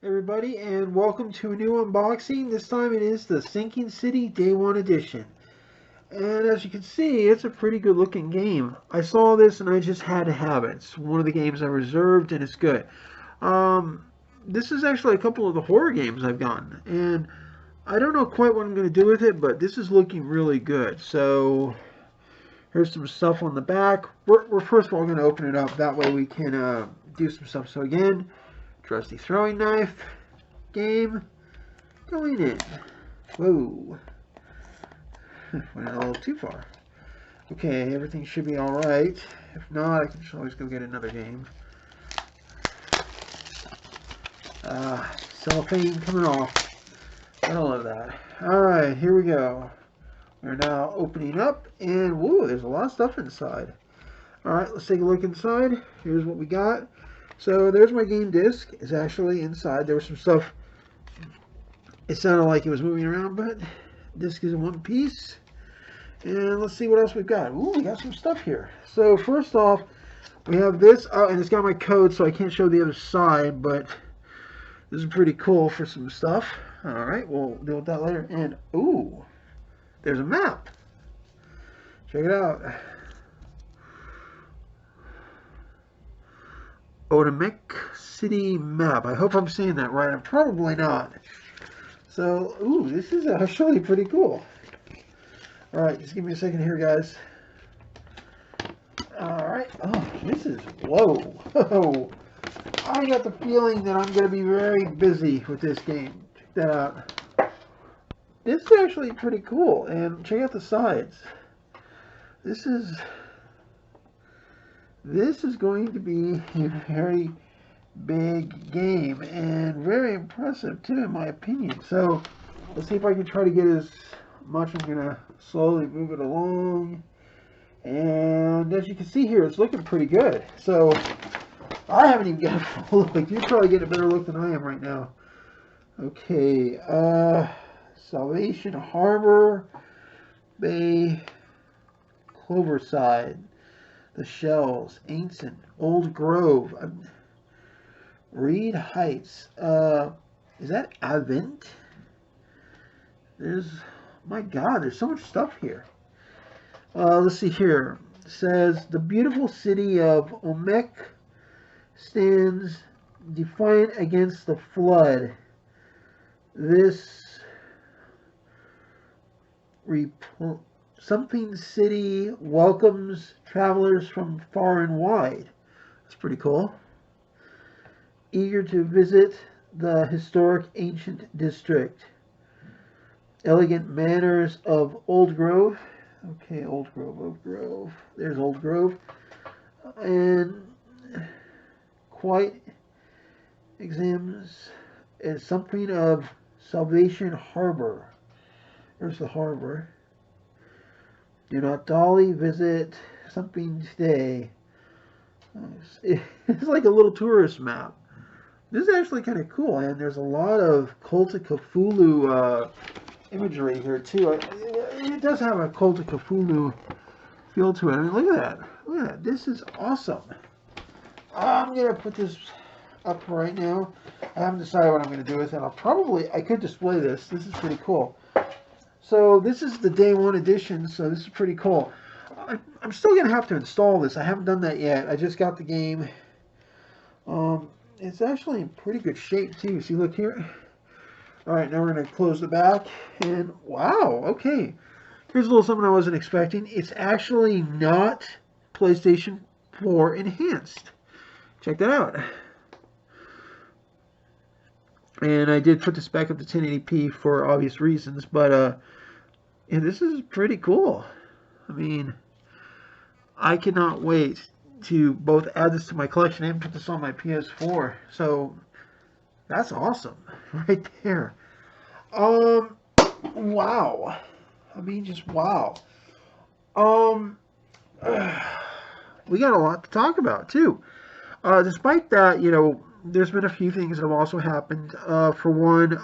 Everybody, and welcome to a new unboxing. This time it is the Sinking City Day 1 edition. And as you can see, it's a pretty good looking game. I saw this and I just had to have it. It's one of the games I reserved and it's good. Um, this is actually a couple of the horror games I've gotten. And I don't know quite what I'm going to do with it, but this is looking really good. So here's some stuff on the back. We're first of all going to open it up. That way we can do some stuff. So again, trusty throwing knife game going in. Whoa. Went a little too far. Okay, everything should be alright. If not, I can just always go get another game. Cellophane coming off. I love that. Alright, here we go. We're now opening up, and whoa, there's a lot of stuff inside. Alright, let's take a look inside. Here's what we got. So there's my game disc. It's actually inside. There was some stuff. It sounded like it was moving around, but disc is in one piece. And let's see what else we've got. Ooh, we got some stuff here. So first off, we have this. Oh, and it's got my code, so I can't show the other side, but this is pretty cool for some stuff. All right, we'll deal with that later. And ooh, there's a map. Check it out. Otamek City map. I hope I'm saying that right. I'm probably not. So, ooh, this is actually pretty cool. All right, just give me a second here, guys. All right. Oh, this is, whoa. Whoa. I got the feeling that I'm going to be very busy with this game. Check that out. This is actually pretty cool. And check out the sides. This is going to be a very big game and very impressive too, in my opinion. So let's see if I can try to get as much. I'm going to slowly move it along. And as you can see here, it's looking pretty good. So I haven't even got a full look. You're probably getting a better look than I am right now. Okay, Salvation Harbor, Bay, Cloverside, The Shells, Ancient, Old Grove, Reed Heights. Is that Avent? My God, there's so much stuff here. Let's see here. It says the beautiful city of Olmec stands defiant against the flood. This something city welcomes travelers from far and wide. That's pretty cool. Eager to visit the historic ancient district. Elegant manners of Old Grove. Okay, Old Grove, Old Grove. There's Old Grove. And quite examines something of Salvation Harbor. There's the harbor. Do not dolly, visit something today. It's like a little tourist map. This is actually kind of cool, and there's a lot of Cult of Cthulhu imagery here too. It does have a Cult of Cthulhu feel to it. I mean, look at that. Look at that. This is awesome. I'm gonna put this up right now. I haven't decided what I'm gonna do with it. I could display this. This is pretty cool. So this is the day 1 edition. So this is pretty cool. I'm still gonna have to install this. I haven't done that yet. I just got the game. It's actually in pretty good shape too. See, look here. All right, now we're gonna close the back, and wow, okay. Here's a little something I wasn't expecting. It's actually not PlayStation 4 enhanced. Check that out. And I did put this back up to 1080p for obvious reasons, but yeah, this is pretty cool. I mean, I cannot wait to both add this to my collection and put this on my PS4. So that's awesome right there. Wow. I mean, just wow. We got a lot to talk about too. Despite that, there's been a few things that have also happened. For one,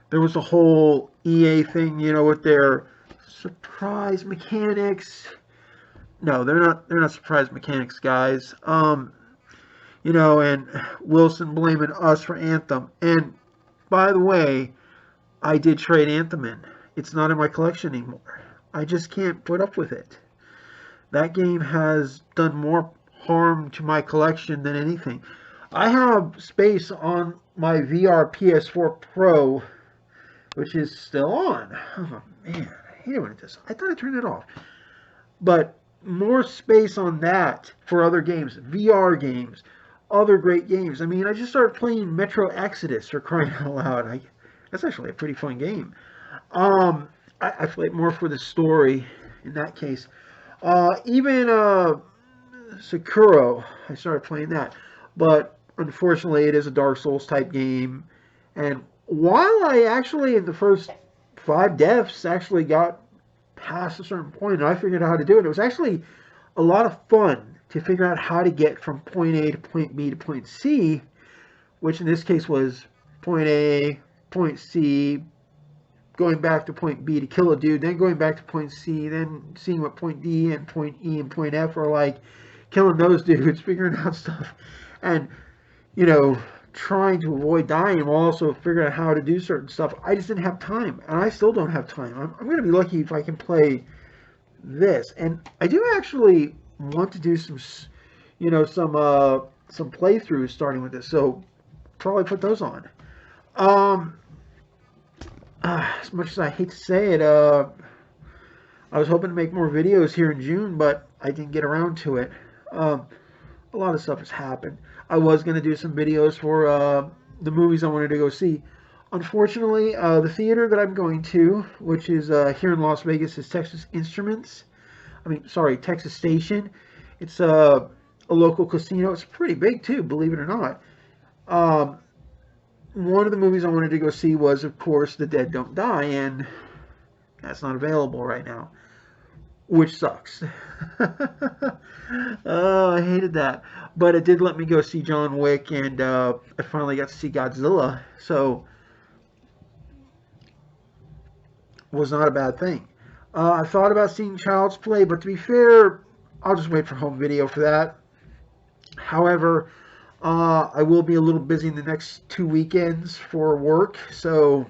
there was a whole EA thing, with their surprise mechanics. No, they're not surprise mechanics, guys. and Wilson blaming us for Anthem. And by the way, I did trade Anthem in. It's not in my collection anymore. I just can't put up with it. That game has done more harm to my collection than anything. I have space on my VR PS4 Pro, which is still on. Oh man, I hate it when it does. I thought I turned it off. But more space on that for other games, VR games, other great games. I mean, I just started playing Metro Exodus, for crying out loud. That's actually a pretty fun game. I play it more for the story in that case. Even Sekiro, I started playing that. But unfortunately, it is a Dark Souls type game. And while I actually, in the first 5 deaths, actually got past a certain point and I figured out how to do it, it was actually a lot of fun to figure out how to get from point A to point B to point C, which in this case was point A, point C, going back to point B to kill a dude, then going back to point C, then seeing what point D and point E and point F are like, killing those dudes, figuring out stuff, and, trying to avoid dying while also figuring out how to do certain stuff. I just didn't have time, and I still don't have time. I'm going to be lucky if I can play this, and I do actually want to do some playthroughs starting with this, so probably put those on. As much as I hate to say it, I was hoping to make more videos here in June, but I didn't get around to it. A lot of stuff has happened. I was going to do some videos for the movies I wanted to go see. Unfortunately, the theater that I'm going to, which is here in Las Vegas, is Texas Station. It's a local casino. It's pretty big too, believe it or not. One of the movies I wanted to go see was, of course, The Dead Don't Die, and that's not available right now, which sucks. Oh, I hated that. But it did let me go see John Wick, and I finally got to see Godzilla, so was not a bad thing. I thought about seeing Child's Play, but to be fair, I'll just wait for home video for that. However, I will be a little busy in the next 2 weekends for work, so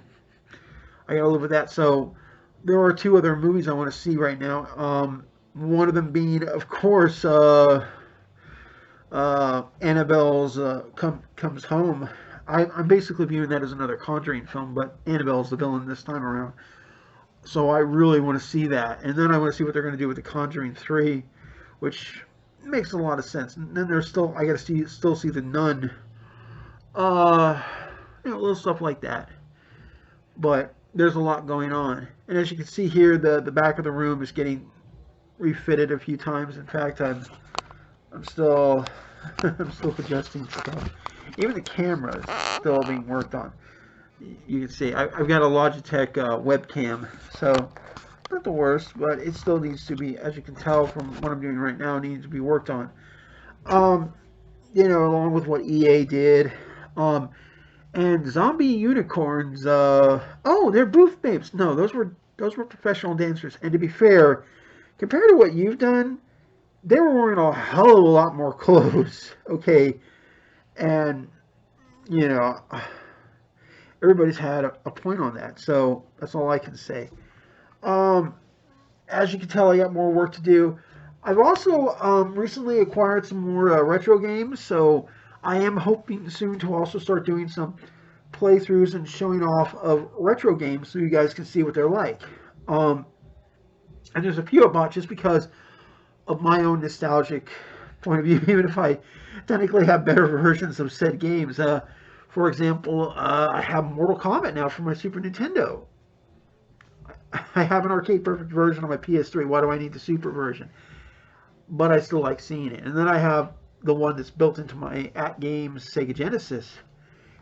I gotta live with that. So there are 2 other movies I want to see right now. One of them being, of course, Annabelle's Comes Home. I'm basically viewing that as another Conjuring film, but Annabelle's the villain this time around. So I really want to see that. And then I want to see what they're going to do with The Conjuring 3, which makes a lot of sense. And then there's still, I got to still see The Nun. Little stuff like that. But there's a lot going on. And as you can see here, the back of the room is getting refitted a few times. In fact, I'm still adjusting stuff. Even the camera is still being worked on. You can see I've got a Logitech webcam, so not the worst, but it still needs to be, as you can tell from what I'm doing right now, needs to be worked on. Along with what EA did. And Zombie Unicorns, they're booth babes. No, those were professional dancers. And to be fair, compared to what you've done, they were wearing a hell of a lot more clothes. Okay. And, everybody's had a point on that. So that's all I can say. As you can tell, I got more work to do. I've also recently acquired some more retro games. So I am hoping soon to also start doing some playthroughs and showing off of retro games so you guys can see what they're like. And there's a few I bought just because of my own nostalgic point of view, even if I technically have better versions of said games. For example, I have Mortal Kombat now for my Super Nintendo. I have an arcade perfect version on my PS3. Why do I need the Super version? But I still like seeing it. And then I have the one that's built into my at-games Sega Genesis.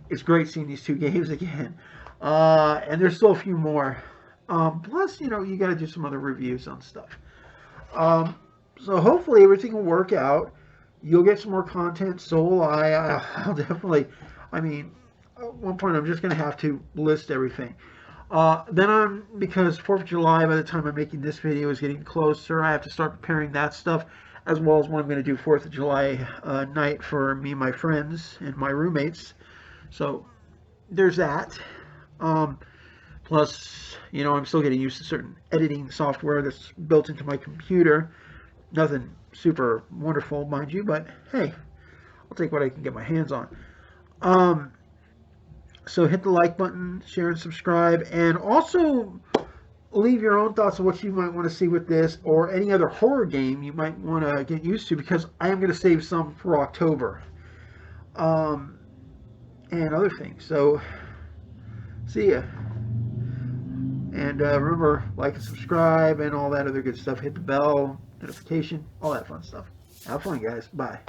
It's great seeing these 2 games again. And there's still a few more. Plus, you got to do some other reviews on stuff. So hopefully everything will work out. You'll get some more content. So will I. I'll definitely, at one point I'm just going to have to list everything. Because 4th of July, by the time I'm making this video, is getting closer, I have to start preparing that stuff. as well as what I'm going to do 4th of July night for me and my friends and my roommates. So there's that. Plus, I'm still getting used to certain editing software that's built into my computer. Nothing super wonderful, mind you, but hey, I'll take what I can get my hands on. So hit the like button, share and subscribe, and also leave your own thoughts on what you might want to see with this or any other horror game you might want to get used to, because I am going to save some for October and other things. So see ya. And remember, like and subscribe and all that other good stuff. Hit the bell, notification, all that fun stuff. Have fun, guys. Bye.